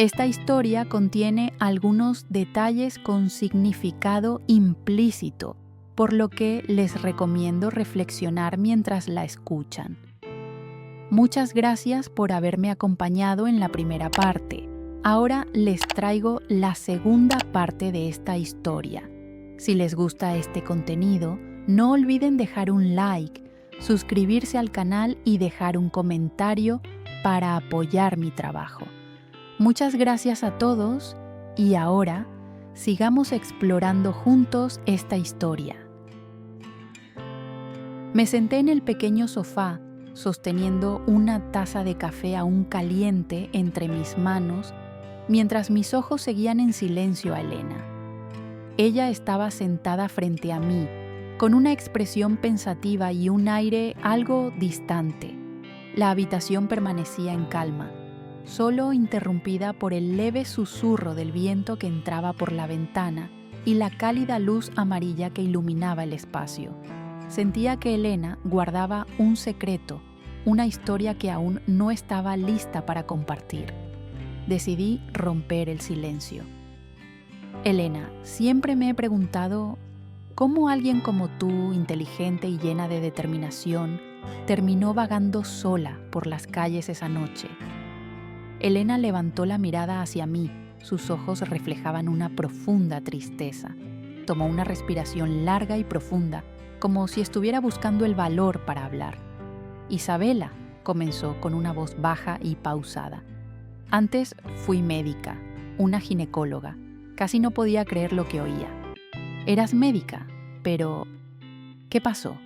Esta historia contiene algunos detalles con significado implícito, por lo que les recomiendo reflexionar mientras la escuchan. Muchas gracias por haberme acompañado en la primera parte. Ahora les traigo la segunda parte de esta historia. Si les gusta este contenido, no olviden dejar un like, suscribirse al canal y dejar un comentario para apoyar mi trabajo. Muchas gracias a todos y ahora sigamos explorando juntos esta historia. Me senté en el pequeño sofá, sosteniendo una taza de café aún caliente entre mis manos, mientras mis ojos seguían en silencio a Elena. Ella estaba sentada frente a mí, con una expresión pensativa y un aire algo distante. La habitación permanecía en calma, solo interrumpida por el leve susurro del viento que entraba por la ventana y la cálida luz amarilla que iluminaba el espacio. Sentía que Elena guardaba un secreto, una historia que aún no estaba lista para compartir. Decidí romper el silencio. Elena, siempre me he preguntado cómo alguien como tú, inteligente y llena de determinación, terminó vagando sola por las calles esa noche. Elena levantó la mirada hacia mí, sus ojos reflejaban una profunda tristeza. Tomó una respiración larga y profunda, como si estuviera buscando el valor para hablar. Isabela, comenzó con una voz baja y pausada. Antes fui médica, una ginecóloga. Casi no podía creer lo que oía. Eras médica, pero ¿qué pasó?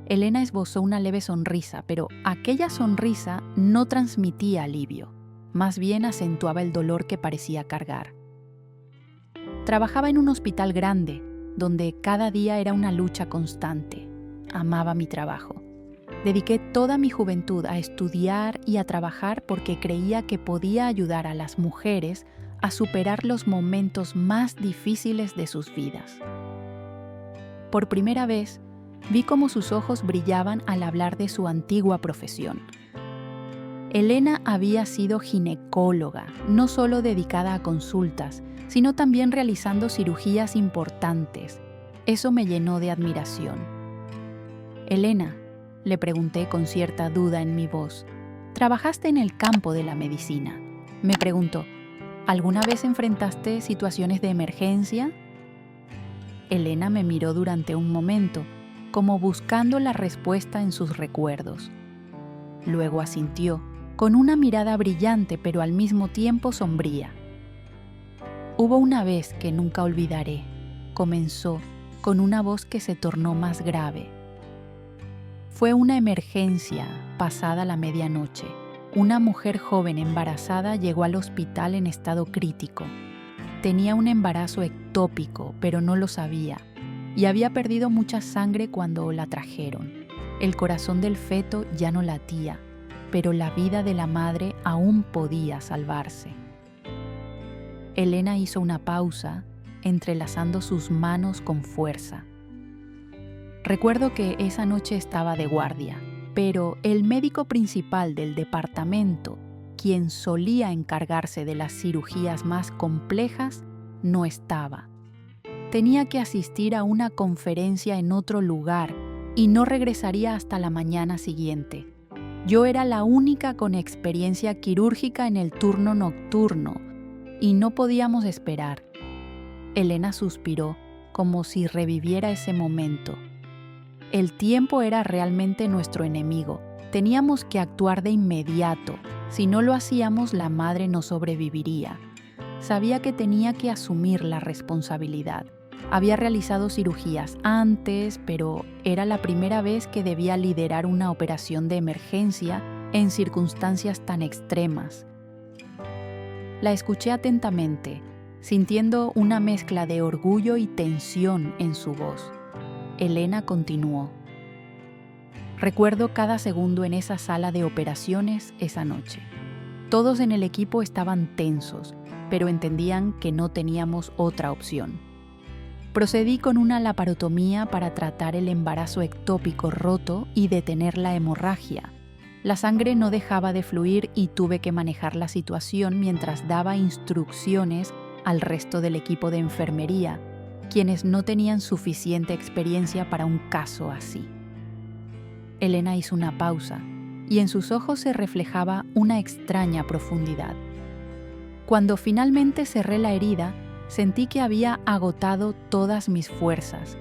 Elena esbozó una leve sonrisa, pero aquella sonrisa no transmitía alivio. Más bien acentuaba el dolor que parecía cargar. Trabajaba en un hospital grande, donde cada día era una lucha constante. Amaba mi trabajo. Dediqué toda mi juventud a estudiar y a trabajar porque creía que podía ayudar a las mujeres a superar los momentos más difíciles de sus vidas. Por primera vez, vi cómo sus ojos brillaban al hablar de su antigua profesión. Elena había sido ginecóloga, no solo dedicada a consultas, sino también realizando cirugías importantes. Eso me llenó de admiración. Elena, le pregunté con cierta duda en mi voz, ¿trabajaste en el campo de la medicina? Me preguntó, ¿alguna vez enfrentaste situaciones de emergencia? Elena me miró durante un momento, como buscando la respuesta en sus recuerdos. Luego asintió, con una mirada brillante pero al mismo tiempo sombría. Hubo una vez que nunca olvidaré, comenzó con una voz que se tornó más grave. Fue una emergencia pasada la medianoche. Una mujer joven embarazada llegó al hospital en estado crítico. Tenía un embarazo ectópico, pero no lo sabía, y había perdido mucha sangre cuando la trajeron. El corazón del feto ya no latía, pero la vida de la madre aún podía salvarse. Elena hizo una pausa, entrelazando sus manos con fuerza. Recuerdo que esa noche estaba de guardia, pero el médico principal del departamento, quien solía encargarse de las cirugías más complejas, no estaba. Tenía que asistir a una conferencia en otro lugar y no regresaría hasta la mañana siguiente. Yo era la única con experiencia quirúrgica en el turno nocturno y no podíamos esperar. Elena suspiró, como si reviviera ese momento. El tiempo era realmente nuestro enemigo. Teníamos que actuar de inmediato. Si no lo hacíamos, la madre no sobreviviría. Sabía que tenía que asumir la responsabilidad. Había realizado cirugías antes, pero era la primera vez que debía liderar una operación de emergencia en circunstancias tan extremas. La escuché atentamente, sintiendo una mezcla de orgullo y tensión en su voz. Elena continuó. Recuerdo cada segundo en esa sala de operaciones esa noche. Todos en el equipo estaban tensos, pero entendían que no teníamos otra opción. Procedí con una laparotomía para tratar el embarazo ectópico roto y detener la hemorragia. La sangre no dejaba de fluir y tuve que manejar la situación mientras daba instrucciones al resto del equipo de enfermería, quienes no tenían suficiente experiencia para un caso así. Elena hizo una pausa y en sus ojos se reflejaba una extraña profundidad. Cuando finalmente cerré la herida, sentí que había agotado todas mis fuerzas,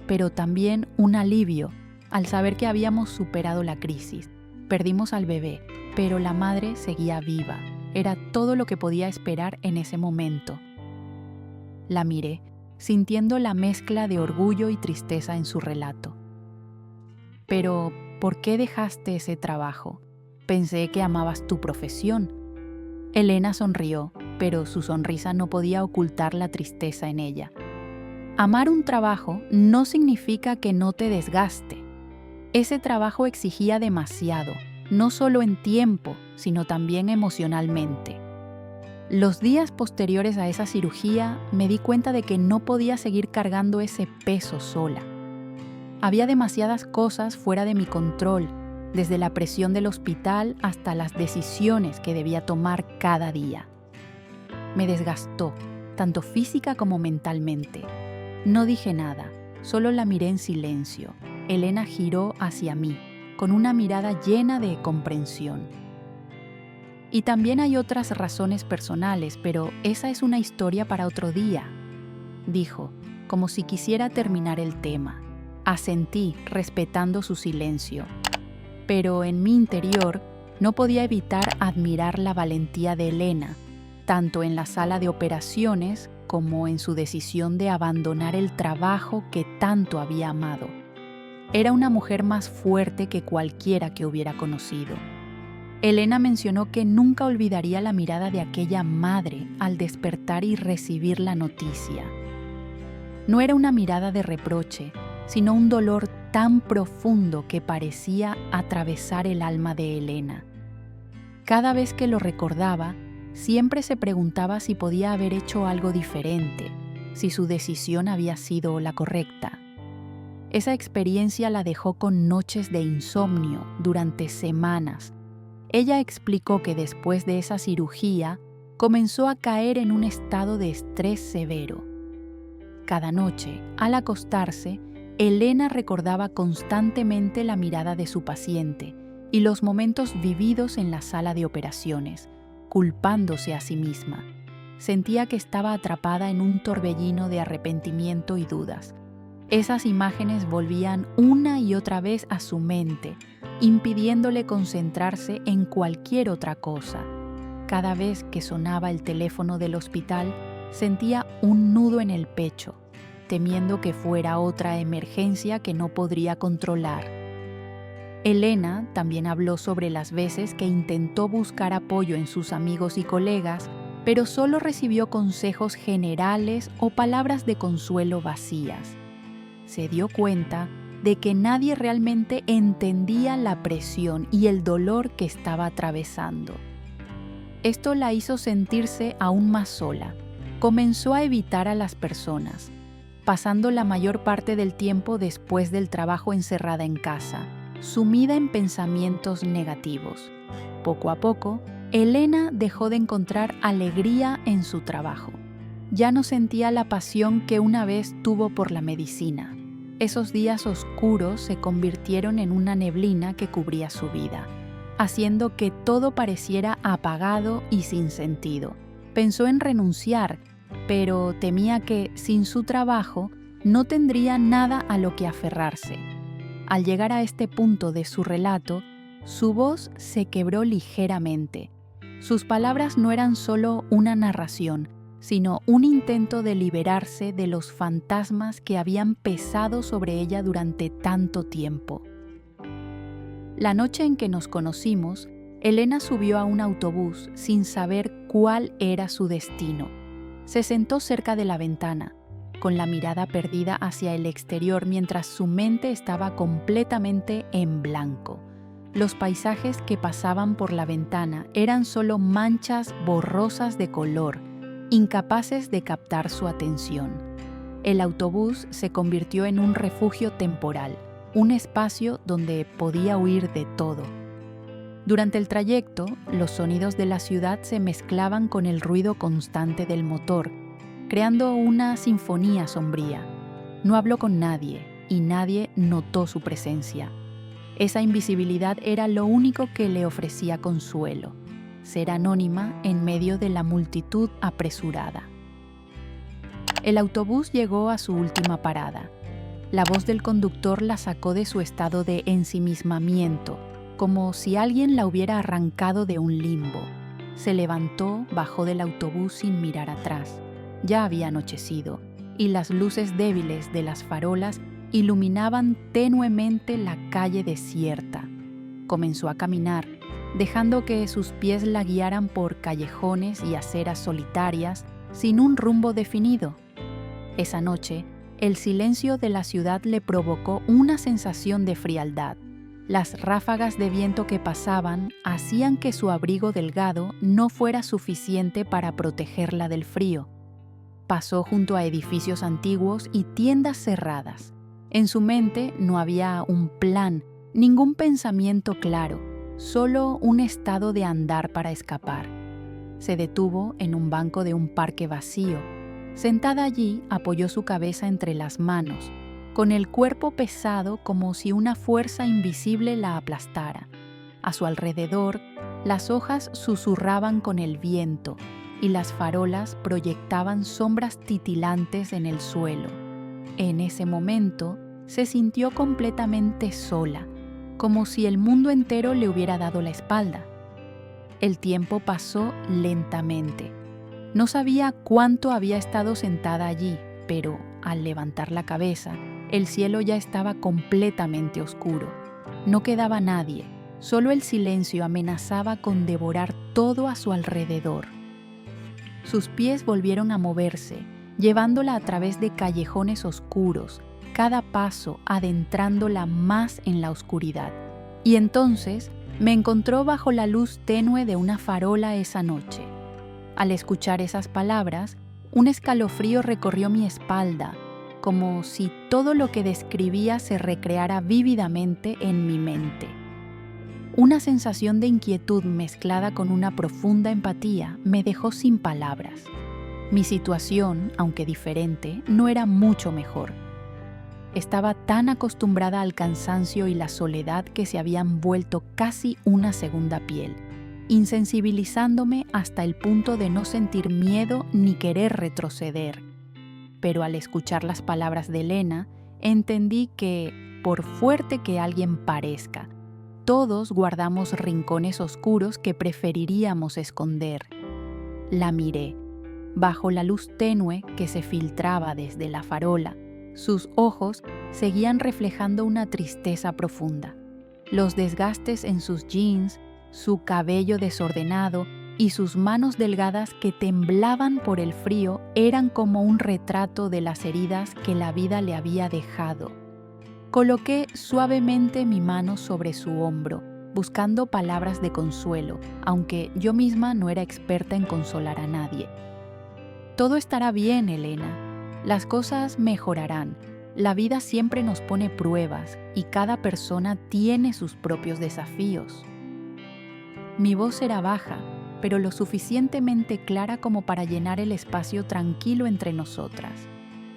pero también un alivio al saber que habíamos superado la crisis. Perdimos al bebé, pero la madre seguía viva. Era todo lo que podía esperar en ese momento. La miré, sintiendo la mezcla de orgullo y tristeza en su relato. Pero, ¿por qué dejaste ese trabajo? Pensé que amabas tu profesión. Elena sonrió, pero su sonrisa no podía ocultar la tristeza en ella. Amar un trabajo no significa que no te desgaste. Ese trabajo exigía demasiado, no solo en tiempo, sino también emocionalmente. Los días posteriores a esa cirugía me di cuenta de que no podía seguir cargando ese peso sola. Había demasiadas cosas fuera de mi control, desde la presión del hospital hasta las decisiones que debía tomar cada día. Me desgastó, tanto física como mentalmente. No dije nada, solo la miré en silencio. Elena giró hacia mí, con una mirada llena de comprensión. Y también hay otras razones personales, pero esa es una historia para otro día, dijo, como si quisiera terminar el tema. Asentí, respetando su silencio. Pero en mi interior no podía evitar admirar la valentía de Elena, tanto en la sala de operaciones como en su decisión de abandonar el trabajo que tanto había amado. Era una mujer más fuerte que cualquiera que hubiera conocido. Elena mencionó que nunca olvidaría la mirada de aquella madre al despertar y recibir la noticia. No era una mirada de reproche, sino un dolor tan profundo que parecía atravesar el alma de Elena. Cada vez que lo recordaba, siempre se preguntaba si podía haber hecho algo diferente, si su decisión había sido la correcta. Esa experiencia la dejó con noches de insomnio durante semanas. Ella explicó que después de esa cirugía comenzó a caer en un estado de estrés severo. Cada noche, al acostarse, Elena recordaba constantemente la mirada de su paciente y los momentos vividos en la sala de operaciones, culpándose a sí misma. Sentía que estaba atrapada en un torbellino de arrepentimiento y dudas. Esas imágenes volvían una y otra vez a su mente, impidiéndole concentrarse en cualquier otra cosa. Cada vez que sonaba el teléfono del hospital, sentía un nudo en el pecho, temiendo que fuera otra emergencia que no podría controlar. Elena también habló sobre las veces que intentó buscar apoyo en sus amigos y colegas, pero solo recibió consejos generales o palabras de consuelo vacías. Se dio cuenta de que nadie realmente entendía la presión y el dolor que estaba atravesando. Esto la hizo sentirse aún más sola. Comenzó a evitar a las personas, pasando la mayor parte del tiempo después del trabajo encerrada en casa, sumida en pensamientos negativos. Poco a poco, Elena dejó de encontrar alegría en su trabajo. Ya no sentía la pasión que una vez tuvo por la medicina. Esos días oscuros se convirtieron en una neblina que cubría su vida, haciendo que todo pareciera apagado y sin sentido. Pensó en renunciar, pero temía que, sin su trabajo, no tendría nada a lo que aferrarse. Al llegar a este punto de su relato, su voz se quebró ligeramente. Sus palabras no eran solo una narración, sino un intento de liberarse de los fantasmas que habían pesado sobre ella durante tanto tiempo. La noche en que nos conocimos, Elena subió a un autobús sin saber cuál era su destino. Se sentó cerca de la ventana, con la mirada perdida hacia el exterior mientras su mente estaba completamente en blanco. Los paisajes que pasaban por la ventana eran solo manchas borrosas de color, incapaces de captar su atención. El autobús se convirtió en un refugio temporal, un espacio donde podía huir de todo. Durante el trayecto, los sonidos de la ciudad se mezclaban con el ruido constante del motor, creando una sinfonía sombría. No habló con nadie y nadie notó su presencia. Esa invisibilidad era lo único que le ofrecía consuelo, ser anónima en medio de la multitud apresurada. El autobús llegó a su última parada. La voz del conductor la sacó de su estado de ensimismamiento, como si alguien la hubiera arrancado de un limbo. Se levantó, bajó del autobús sin mirar atrás. Ya había anochecido, y las luces débiles de las farolas iluminaban tenuemente la calle desierta. Comenzó a caminar, dejando que sus pies la guiaran por callejones y aceras solitarias, sin un rumbo definido. Esa noche, el silencio de la ciudad le provocó una sensación de frialdad. Las ráfagas de viento que pasaban hacían que su abrigo delgado no fuera suficiente para protegerla del frío. Pasó junto a edificios antiguos y tiendas cerradas. En su mente no había un plan, ningún pensamiento claro, solo un estado de andar para escapar. Se detuvo en un banco de un parque vacío. Sentada allí, apoyó su cabeza entre las manos, con el cuerpo pesado como si una fuerza invisible la aplastara. A su alrededor, las hojas susurraban con el viento y las farolas proyectaban sombras titilantes en el suelo. En ese momento, se sintió completamente sola, como si el mundo entero le hubiera dado la espalda. El tiempo pasó lentamente. No sabía cuánto había estado sentada allí, pero al levantar la cabeza, el cielo ya estaba completamente oscuro. No quedaba nadie, solo el silencio amenazaba con devorar todo a su alrededor. Sus pies volvieron a moverse, llevándola a través de callejones oscuros, cada paso adentrándola más en la oscuridad. Y entonces me encontró bajo la luz tenue de una farola esa noche. Al escuchar esas palabras, un escalofrío recorrió mi espalda, como si todo lo que describía se recreara vívidamente en mi mente. Una sensación de inquietud mezclada con una profunda empatía me dejó sin palabras. Mi situación, aunque diferente, no era mucho mejor. Estaba tan acostumbrada al cansancio y la soledad que se habían vuelto casi una segunda piel, insensibilizándome hasta el punto de no sentir miedo ni querer retroceder. Pero al escuchar las palabras de Elena, entendí que, por fuerte que alguien parezca, todos guardamos rincones oscuros que preferiríamos esconder. La miré. Bajo la luz tenue que se filtraba desde la farola, sus ojos seguían reflejando una tristeza profunda. Los desgastes en sus jeans, su cabello desordenado y sus manos delgadas que temblaban por el frío eran como un retrato de las heridas que la vida le había dejado. Coloqué suavemente mi mano sobre su hombro, buscando palabras de consuelo, aunque yo misma no era experta en consolar a nadie. Todo estará bien, Elena. Las cosas mejorarán. La vida siempre nos pone pruebas y cada persona tiene sus propios desafíos. Mi voz era baja, pero lo suficientemente clara como para llenar el espacio tranquilo entre nosotras.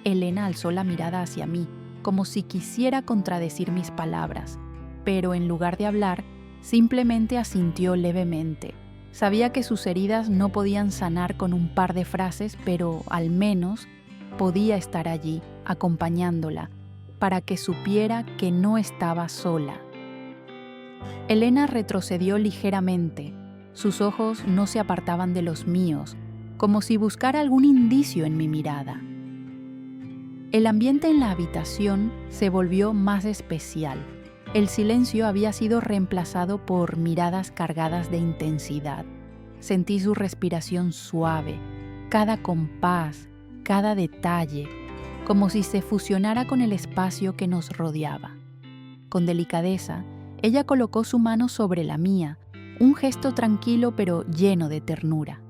Elena alzó la mirada hacia mí, como si quisiera contradecir mis palabras, pero en lugar de hablar, simplemente asintió levemente. Sabía que sus heridas no podían sanar con un par de frases, pero al menos podía estar allí, acompañándola, para que supiera que no estaba sola. Elena retrocedió ligeramente. Sus ojos no se apartaban de los míos, como si buscara algún indicio en mi mirada. El ambiente en la habitación se volvió más especial. El silencio había sido reemplazado por miradas cargadas de intensidad. Sentí su respiración suave, cada compás, cada detalle, como si se fusionara con el espacio que nos rodeaba. Con delicadeza, ella colocó su mano sobre la mía, un gesto tranquilo pero lleno de ternura.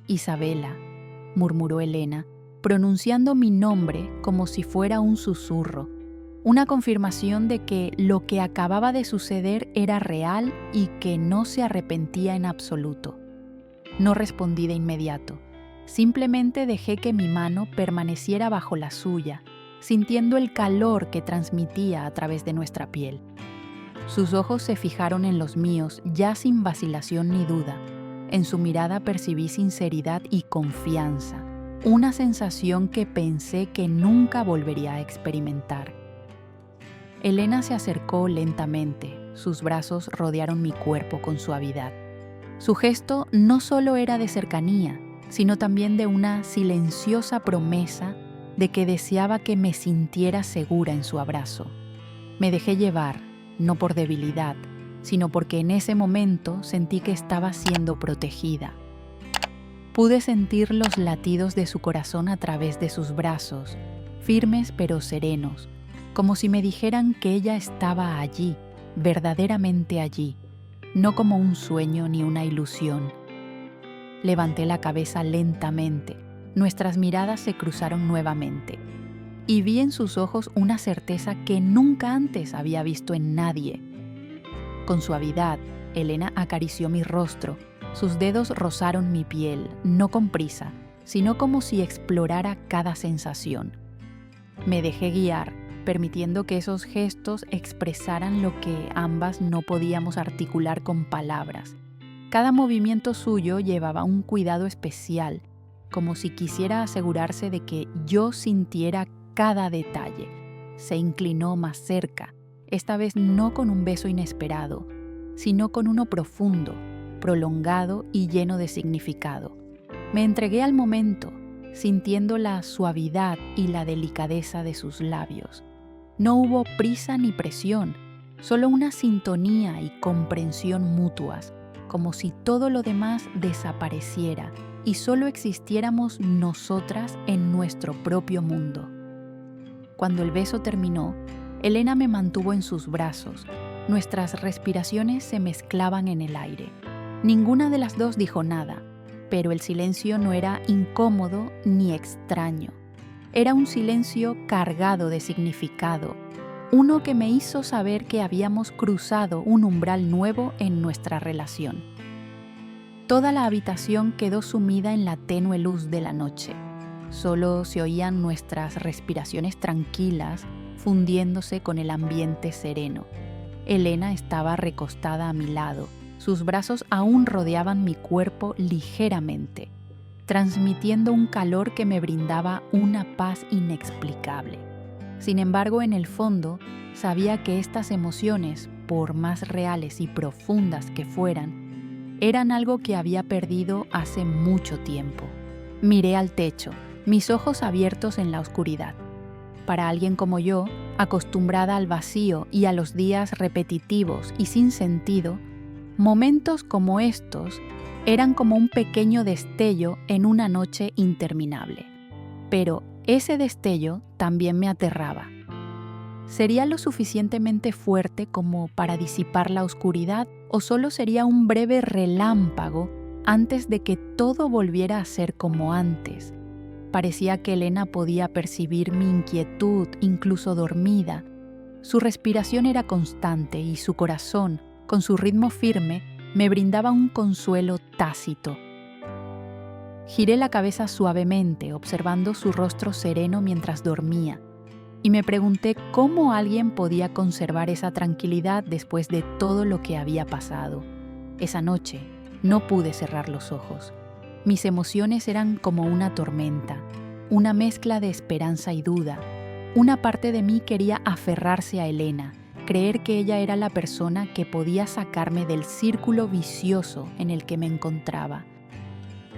«Isabela», murmuró Elena, pronunciando mi nombre como si fuera un susurro. una confirmación de que lo que acababa de suceder era real y que no se arrepentía en absoluto. No respondí de inmediato, simplemente dejé que mi mano permaneciera bajo la suya, sintiendo el calor que transmitía a través de nuestra piel. Sus ojos se fijaron en los míos ya sin vacilación ni duda. En su mirada percibí sinceridad y confianza, una sensación que pensé que nunca volvería a experimentar. Elena se acercó lentamente, sus brazos rodearon mi cuerpo con suavidad. Su gesto no solo era de cercanía, sino también de una silenciosa promesa de que deseaba que me sintiera segura en su abrazo. Me dejé llevar, no por debilidad, sino porque en ese momento sentí que estaba siendo protegida. Pude sentir los latidos de su corazón a través de sus brazos, firmes pero serenos, como si me dijeran que ella estaba allí, verdaderamente allí, no como un sueño ni una ilusión. Levanté la cabeza lentamente, nuestras miradas se cruzaron nuevamente, y vi en sus ojos una certeza que nunca antes había visto en nadie. Con suavidad, Elena acarició mi rostro, sus dedos rozaron mi piel, no con prisa, sino como si explorara cada sensación. Me dejé guiar, permitiendo que esos gestos expresaran lo que ambas no podíamos articular con palabras. Cada movimiento suyo llevaba un cuidado especial, como si quisiera asegurarse de que yo sintiera cada detalle. Se inclinó más cerca, esta vez no con un beso inesperado, sino con uno profundo, prolongado y lleno de significado. Me entregué al momento, sintiendo la suavidad y la delicadeza de sus labios. No hubo prisa ni presión, solo una sintonía y comprensión mutuas, como si todo lo demás desapareciera y solo existiéramos nosotras en nuestro propio mundo. Cuando el beso terminó, Elena me mantuvo en sus brazos. Nuestras respiraciones se mezclaban en el aire. Ninguna de las dos dijo nada, pero el silencio no era incómodo ni extraño. Era un silencio cargado de significado, uno que me hizo saber que habíamos cruzado un umbral nuevo en nuestra relación. Toda la habitación quedó sumida en la tenue luz de la noche. Solo se oían nuestras respiraciones tranquilas, fundiéndose con el ambiente sereno. Elena estaba recostada a mi lado, sus brazos aún rodeaban mi cuerpo ligeramente, transmitiendo un calor que me brindaba una paz inexplicable. Sin embargo, en el fondo, sabía que estas emociones, por más reales y profundas que fueran, eran algo que había perdido hace mucho tiempo. Miré al techo, mis ojos abiertos en la oscuridad. Para alguien como yo, acostumbrada al vacío y a los días repetitivos y sin sentido, momentos como estos eran como un pequeño destello en una noche interminable. Pero ese destello también me aterraba. ¿Sería lo suficientemente fuerte como para disipar la oscuridad o solo sería un breve relámpago antes de que todo volviera a ser como antes? Parecía que Elena podía percibir mi inquietud, incluso dormida. Su respiración era constante y su corazón, con su ritmo firme, me brindaba un consuelo tácito. Giré la cabeza suavemente, observando su rostro sereno mientras dormía, y me pregunté cómo alguien podía conservar esa tranquilidad después de todo lo que había pasado. Esa noche no pude cerrar los ojos. Mis emociones eran como una tormenta, una mezcla de esperanza y duda. Una parte de mí quería aferrarse a Elena, creer que ella era la persona que podía sacarme del círculo vicioso en el que me encontraba.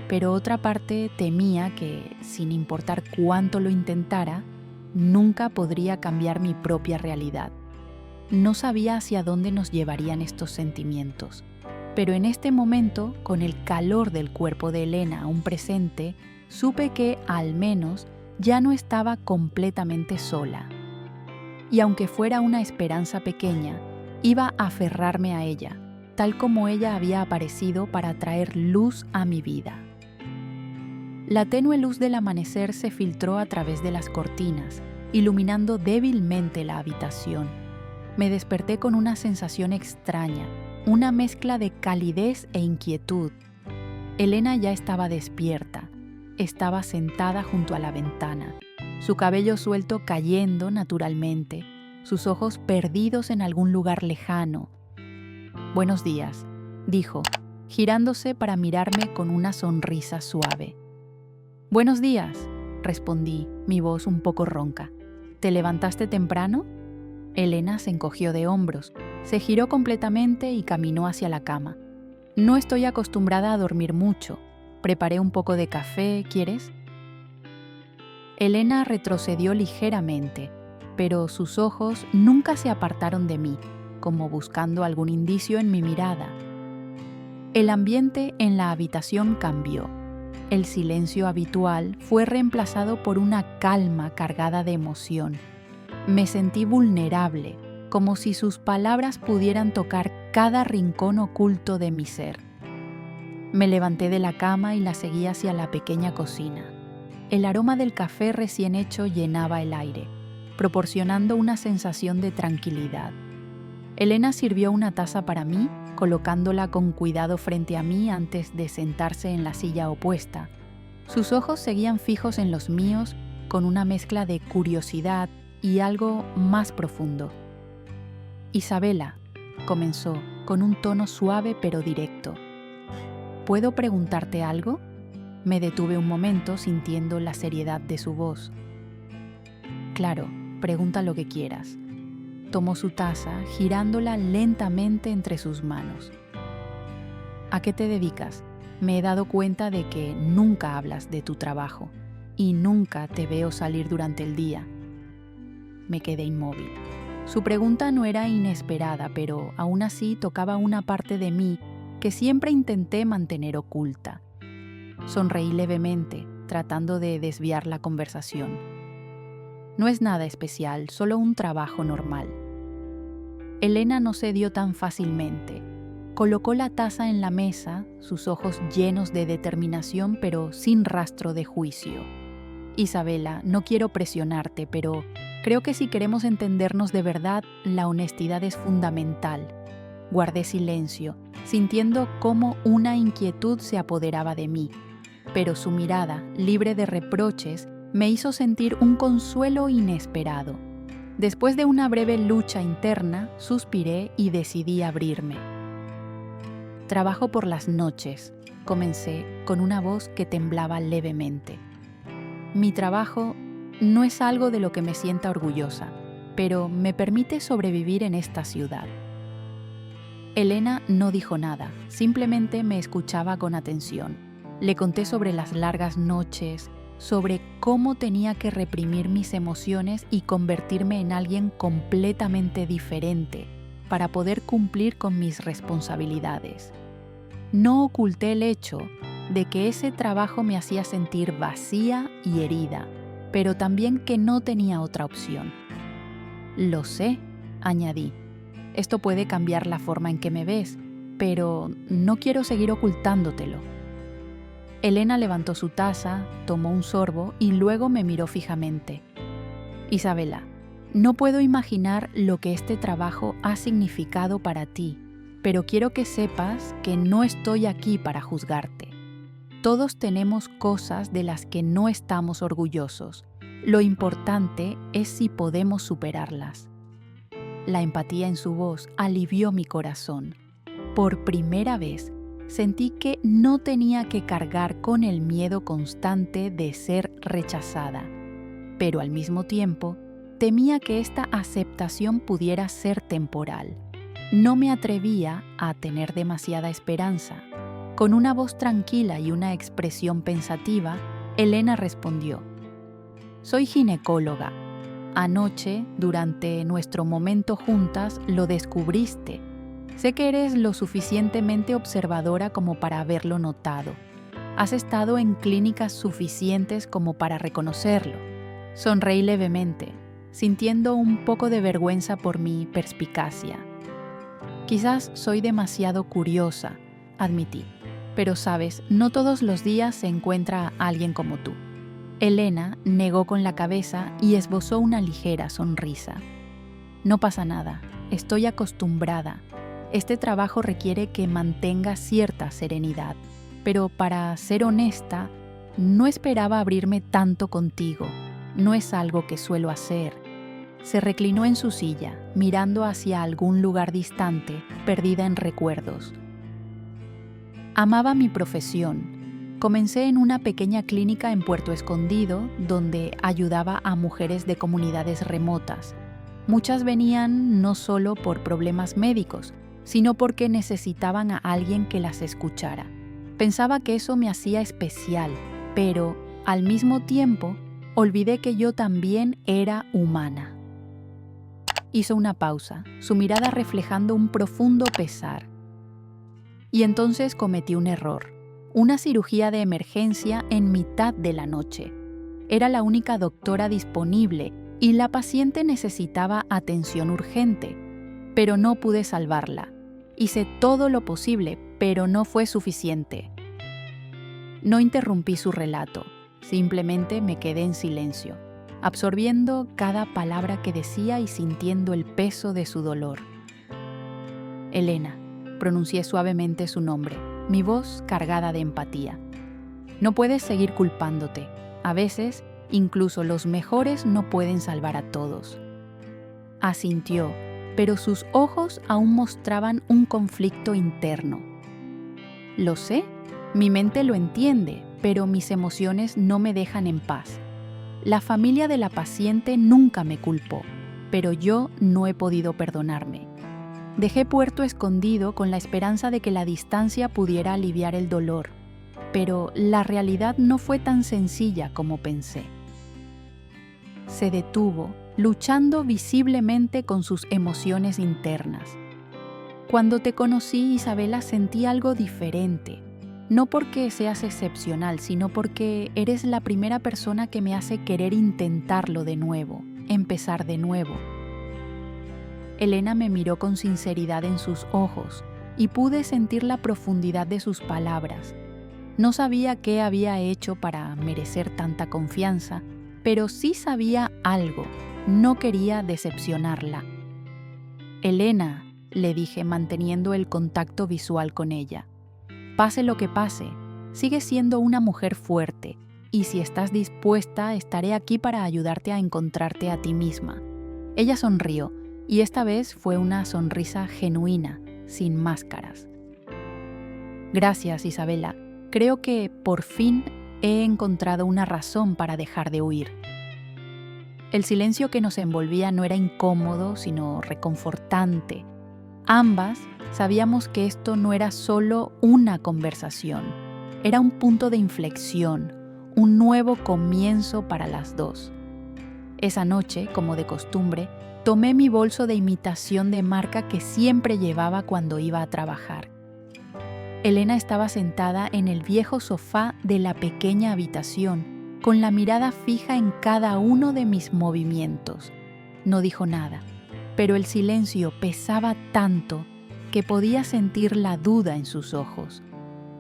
Pero otra parte temía que, sin importar cuánto lo intentara, nunca podría cambiar mi propia realidad. No sabía hacia dónde nos llevarían estos sentimientos, pero en este momento, con el calor del cuerpo de Elena aún presente, supe que, al menos, ya no estaba completamente sola. Y aunque fuera una esperanza pequeña, iba a aferrarme a ella, tal como ella había aparecido para traer luz a mi vida. La tenue luz del amanecer se filtró a través de las cortinas, iluminando débilmente la habitación. Me desperté con una sensación extraña, una mezcla de calidez e inquietud. Elena ya estaba despierta. Estaba sentada junto a la ventana, su cabello suelto cayendo naturalmente, sus ojos perdidos en algún lugar lejano. «Buenos días», dijo, girándose para mirarme con una sonrisa suave. «Buenos días», respondí, mi voz un poco ronca. «¿Te levantaste temprano?» Elena se encogió de hombros, se giró completamente y caminó hacia la cama. «No estoy acostumbrada a dormir mucho. Preparé un poco de café, ¿quieres?» Elena retrocedió ligeramente, pero sus ojos nunca se apartaron de mí, como buscando algún indicio en mi mirada. El ambiente en la habitación cambió. El silencio habitual fue reemplazado por una calma cargada de emoción. Me sentí vulnerable, como si sus palabras pudieran tocar cada rincón oculto de mi ser. Me levanté de la cama y la seguí hacia la pequeña cocina. El aroma del café recién hecho llenaba el aire, proporcionando una sensación de tranquilidad. Elena sirvió una taza para mí, colocándola con cuidado frente a mí antes de sentarse en la silla opuesta. Sus ojos seguían fijos en los míos con una mezcla de curiosidad y algo más profundo. «Isabela», comenzó, con un tono suave pero directo. «¿Puedo preguntarte algo?» Me detuve un momento sintiendo la seriedad de su voz. «Claro, pregunta lo que quieras». Tomó su taza, girándola lentamente entre sus manos. «¿A qué te dedicas? Me he dado cuenta de que nunca hablas de tu trabajo y nunca te veo salir durante el día». Me quedé inmóvil. Su pregunta no era inesperada, pero aún así tocaba una parte de mí que siempre intenté mantener oculta. Sonreí levemente, tratando de desviar la conversación. «No es nada especial, solo un trabajo normal». Elena no cedió tan fácilmente. Colocó la taza en la mesa, sus ojos llenos de determinación pero sin rastro de juicio. «Isabela, no quiero presionarte, pero creo que si queremos entendernos de verdad, la honestidad es fundamental». Guardé silencio, sintiendo cómo una inquietud se apoderaba de mí, pero su mirada, libre de reproches, me hizo sentir un consuelo inesperado. Después de una breve lucha interna, suspiré y decidí abrirme. «Trabajo por las noches», comencé con una voz que temblaba levemente. «Mi trabajo no es algo de lo que me sienta orgullosa, pero me permite sobrevivir en esta ciudad». Elena no dijo nada, simplemente me escuchaba con atención. Le conté sobre las largas noches, sobre cómo tenía que reprimir mis emociones y convertirme en alguien completamente diferente para poder cumplir con mis responsabilidades. No oculté el hecho de que ese trabajo me hacía sentir vacía y herida, pero también que no tenía otra opción. «Lo sé», añadí. «Esto puede cambiar la forma en que me ves, pero no quiero seguir ocultándotelo». Elena levantó su taza, tomó un sorbo y luego me miró fijamente. «Isabela, no puedo imaginar lo que este trabajo ha significado para ti, pero quiero que sepas que no estoy aquí para juzgarte. Todos tenemos cosas de las que no estamos orgullosos. Lo importante es si podemos superarlas». La empatía en su voz alivió mi corazón. Por primera vez, sentí que no tenía que cargar con el miedo constante de ser rechazada, pero al mismo tiempo temía que esta aceptación pudiera ser temporal. No me atrevía a tener demasiada esperanza. Con una voz tranquila y una expresión pensativa, Elena respondió: «Soy ginecóloga. Anoche, durante nuestro momento juntas, lo descubriste. Sé que eres lo suficientemente observadora como para haberlo notado. Has estado en clínicas suficientes como para reconocerlo». Sonreí levemente, sintiendo un poco de vergüenza por mi perspicacia. «Quizás soy demasiado curiosa», admití, «pero sabes, no todos los días se encuentra alguien como tú». Elena negó con la cabeza y esbozó una ligera sonrisa. No pasa nada, estoy acostumbrada. Este trabajo requiere que mantenga cierta serenidad, pero para ser honesta, no esperaba abrirme tanto contigo. No es algo que suelo hacer. Se reclinó en su silla, mirando hacia algún lugar distante, perdida en recuerdos. Amaba mi profesión. Comencé en una pequeña clínica en Puerto Escondido, donde ayudaba a mujeres de comunidades remotas. Muchas venían no solo por problemas médicos, sino porque necesitaban a alguien que las escuchara. Pensaba que eso me hacía especial, pero, al mismo tiempo, olvidé que yo también era humana. Hizo una pausa, su mirada reflejando un profundo pesar. Y entonces cometí un error. Una cirugía de emergencia en mitad de la noche. Era la única doctora disponible y la paciente necesitaba atención urgente, pero no pude salvarla. Hice todo lo posible, pero no fue suficiente. No interrumpí su relato, simplemente me quedé en silencio, absorbiendo cada palabra que decía y sintiendo el peso de su dolor. Elena, pronuncié suavemente su nombre, mi voz cargada de empatía. No puedes seguir culpándote. A veces, incluso los mejores no pueden salvar a todos. Asintió, pero sus ojos aún mostraban un conflicto interno. Lo sé, mi mente lo entiende, pero mis emociones no me dejan en paz. La familia de la paciente nunca me culpó, pero yo no he podido perdonarme. Dejé Puerto Escondido con la esperanza de que la distancia pudiera aliviar el dolor, pero la realidad no fue tan sencilla como pensé. Se detuvo, luchando visiblemente con sus emociones internas. Cuando te conocí, Isabela, sentí algo diferente. No porque seas excepcional, sino porque eres la primera persona que me hace querer intentarlo de nuevo, empezar de nuevo. Elena me miró con sinceridad en sus ojos y pude sentir la profundidad de sus palabras. No sabía qué había hecho para merecer tanta confianza, pero sí sabía algo. No quería decepcionarla. Elena, le dije manteniendo el contacto visual con ella. Pase lo que pase, sigues siendo una mujer fuerte y si estás dispuesta, estaré aquí para ayudarte a encontrarte a ti misma. Ella sonrió y esta vez fue una sonrisa genuina, sin máscaras. Gracias, Isabela. Creo que, por fin, he encontrado una razón para dejar de huir. El silencio que nos envolvía no era incómodo, sino reconfortante. Ambas sabíamos que esto no era solo una conversación, era un punto de inflexión, un nuevo comienzo para las dos. Esa noche, como de costumbre, tomé mi bolso de imitación de marca que siempre llevaba cuando iba a trabajar. Elena estaba sentada en el viejo sofá de la pequeña habitación, con la mirada fija en cada uno de mis movimientos. No dijo nada, pero el silencio pesaba tanto que podía sentir la duda en sus ojos.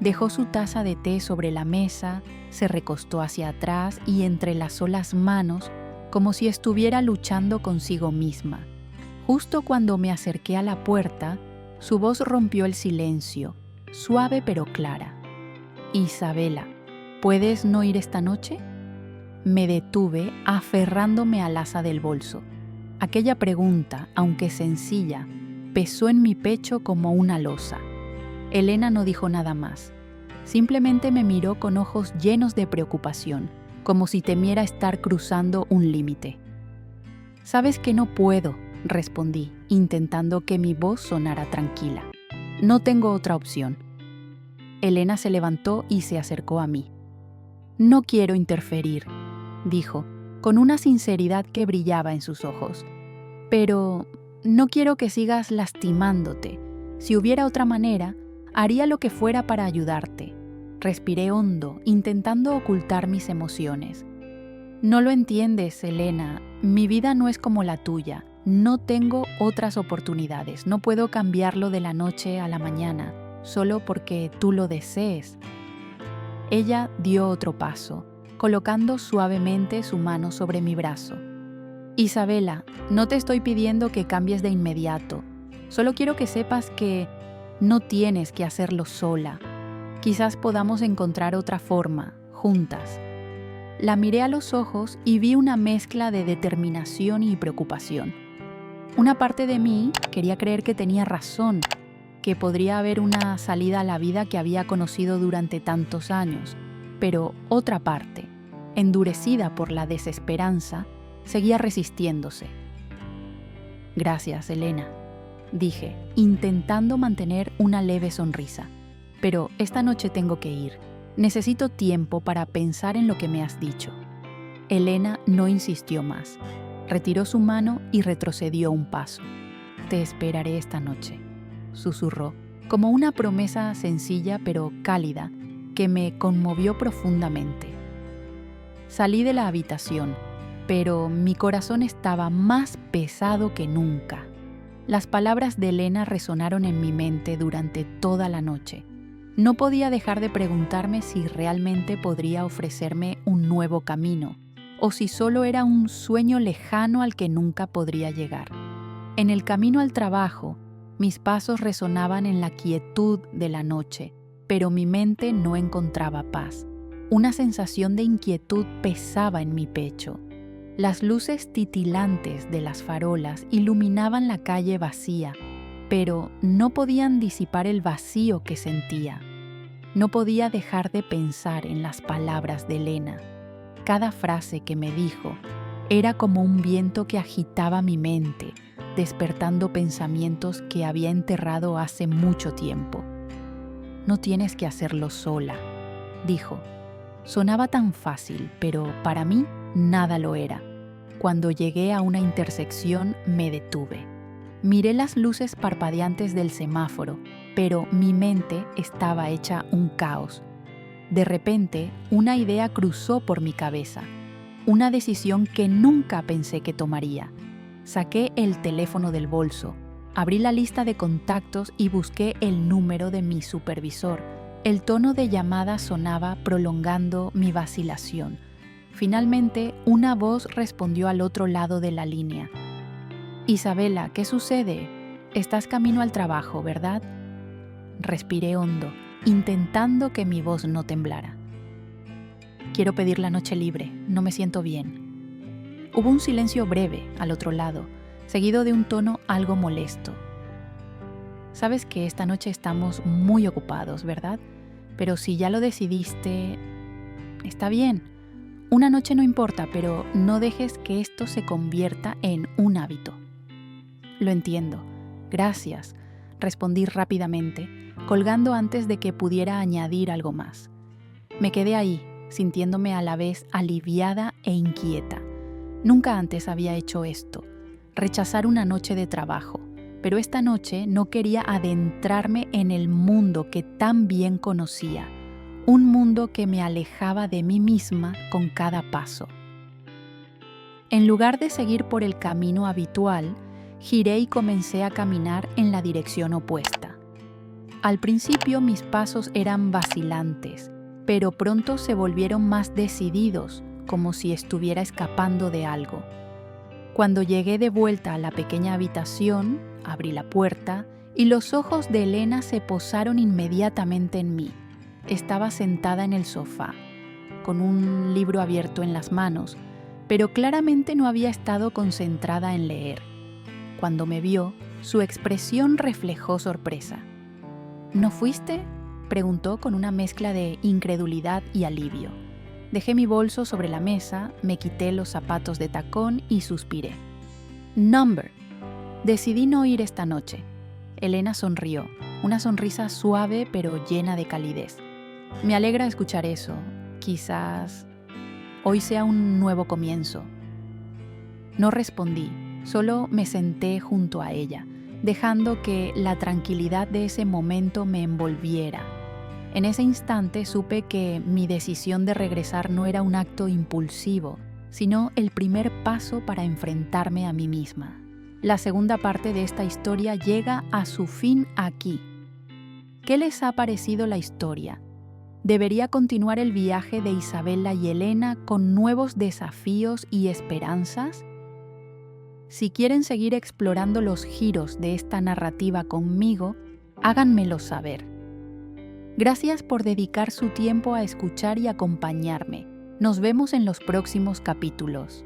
Dejó su taza de té sobre la mesa, se recostó hacia atrás y entrelazó las manos como si estuviera luchando consigo misma. Justo cuando me acerqué a la puerta, su voz rompió el silencio, suave pero clara. Isabela, ¿puedes no ir esta noche? Me detuve aferrándome al asa del bolso. Aquella pregunta, aunque sencilla, pesó en mi pecho como una losa. Elena no dijo nada más. Simplemente me miró con ojos llenos de preocupación, como si temiera estar cruzando un límite. «Sabes que no puedo», respondí, intentando que mi voz sonara tranquila. «No tengo otra opción». Elena se levantó y se acercó a mí. «No quiero interferir», dijo, con una sinceridad que brillaba en sus ojos. «Pero no quiero que sigas lastimándote. Si hubiera otra manera, haría lo que fuera para ayudarte». Respiré hondo, intentando ocultar mis emociones. «No lo entiendes, Elena. Mi vida no es como la tuya. No tengo otras oportunidades. No puedo cambiarlo de la noche a la mañana, solo porque tú lo desees». Ella dio otro paso. colocando suavemente su mano sobre mi brazo. Isabela, no te estoy pidiendo que cambies de inmediato. Solo quiero que sepas que no tienes que hacerlo sola. Quizás podamos encontrar otra forma, juntas. La miré a los ojos y vi una mezcla de determinación y preocupación. Una parte de mí quería creer que tenía razón, que podría haber una salida a la vida que había conocido durante tantos años, pero otra parte, endurecida por la desesperanza, seguía resistiéndose. Gracias, Elena, dije, intentando mantener una leve sonrisa. Pero esta noche tengo que ir. Necesito tiempo para pensar en lo que me has dicho. Elena no insistió más. Retiró su mano y retrocedió un paso. Te esperaré esta noche, susurró, como una promesa sencilla pero cálida que me conmovió profundamente. Salí de la habitación, pero mi corazón estaba más pesado que nunca. Las palabras de Elena resonaron en mi mente durante toda la noche. No podía dejar de preguntarme si realmente podría ofrecerme un nuevo camino, o si solo era un sueño lejano al que nunca podría llegar. En el camino al trabajo, mis pasos resonaban en la quietud de la noche, pero mi mente no encontraba paz. Una sensación de inquietud pesaba en mi pecho. Las luces titilantes de las farolas iluminaban la calle vacía, pero no podían disipar el vacío que sentía. No podía dejar de pensar en las palabras de Elena. Cada frase que me dijo era como un viento que agitaba mi mente, despertando pensamientos que había enterrado hace mucho tiempo. No tienes que hacerlo sola, dijo. Sonaba tan fácil, pero para mí nada lo era. Cuando llegué a una intersección me detuve. Miré las luces parpadeantes del semáforo, pero mi mente estaba hecha un caos. De repente, una idea cruzó por mi cabeza. Una decisión que nunca pensé que tomaría. Saqué el teléfono del bolso, abrí la lista de contactos y busqué el número de mi supervisor. El tono de llamada sonaba prolongando mi vacilación. Finalmente, una voz respondió al otro lado de la línea. Isabela, ¿qué sucede? Estás camino al trabajo, ¿verdad? Respiré hondo, intentando que mi voz no temblara. Quiero pedir la noche libre, no me siento bien. Hubo un silencio breve al otro lado, seguido de un tono algo molesto. Sabes que esta noche estamos muy ocupados, ¿verdad? Pero si ya lo decidiste, está bien. Una noche no importa, pero no dejes que esto se convierta en un hábito. Lo entiendo. Gracias, respondí rápidamente, colgando antes de que pudiera añadir algo más. Me quedé ahí, sintiéndome a la vez aliviada e inquieta. Nunca antes había hecho esto, rechazar una noche de trabajo, pero esta noche no quería adentrarme en el mundo que tan bien conocía, un mundo que me alejaba de mí misma con cada paso. En lugar de seguir por el camino habitual, giré y comencé a caminar en la dirección opuesta. Al principio mis pasos eran vacilantes, pero pronto se volvieron más decididos, como si estuviera escapando de algo. Cuando llegué de vuelta a la pequeña habitación, abrí la puerta y los ojos de Elena se posaron inmediatamente en mí. Estaba sentada en el sofá, con un libro abierto en las manos, pero claramente no había estado concentrada en leer. Cuando me vio, su expresión reflejó sorpresa. ¿No fuiste?, preguntó con una mezcla de incredulidad y alivio. Dejé mi bolso sobre la mesa, me quité los zapatos de tacón y suspiré. Number. Decidí no ir esta noche. Elena sonrió, una sonrisa suave pero llena de calidez. Me alegra escuchar eso. Quizás hoy sea un nuevo comienzo. No respondí, solo me senté junto a ella, dejando que la tranquilidad de ese momento me envolviera. En ese instante supe que mi decisión de regresar no era un acto impulsivo, sino el primer paso para enfrentarme a mí misma. La segunda parte de esta historia llega a su fin aquí. ¿Qué les ha parecido la historia? ¿Debería continuar el viaje de Isabela y Elena con nuevos desafíos y esperanzas? Si quieren seguir explorando los giros de esta narrativa conmigo, háganmelo saber. Gracias por dedicar su tiempo a escuchar y acompañarme. Nos vemos en los próximos capítulos.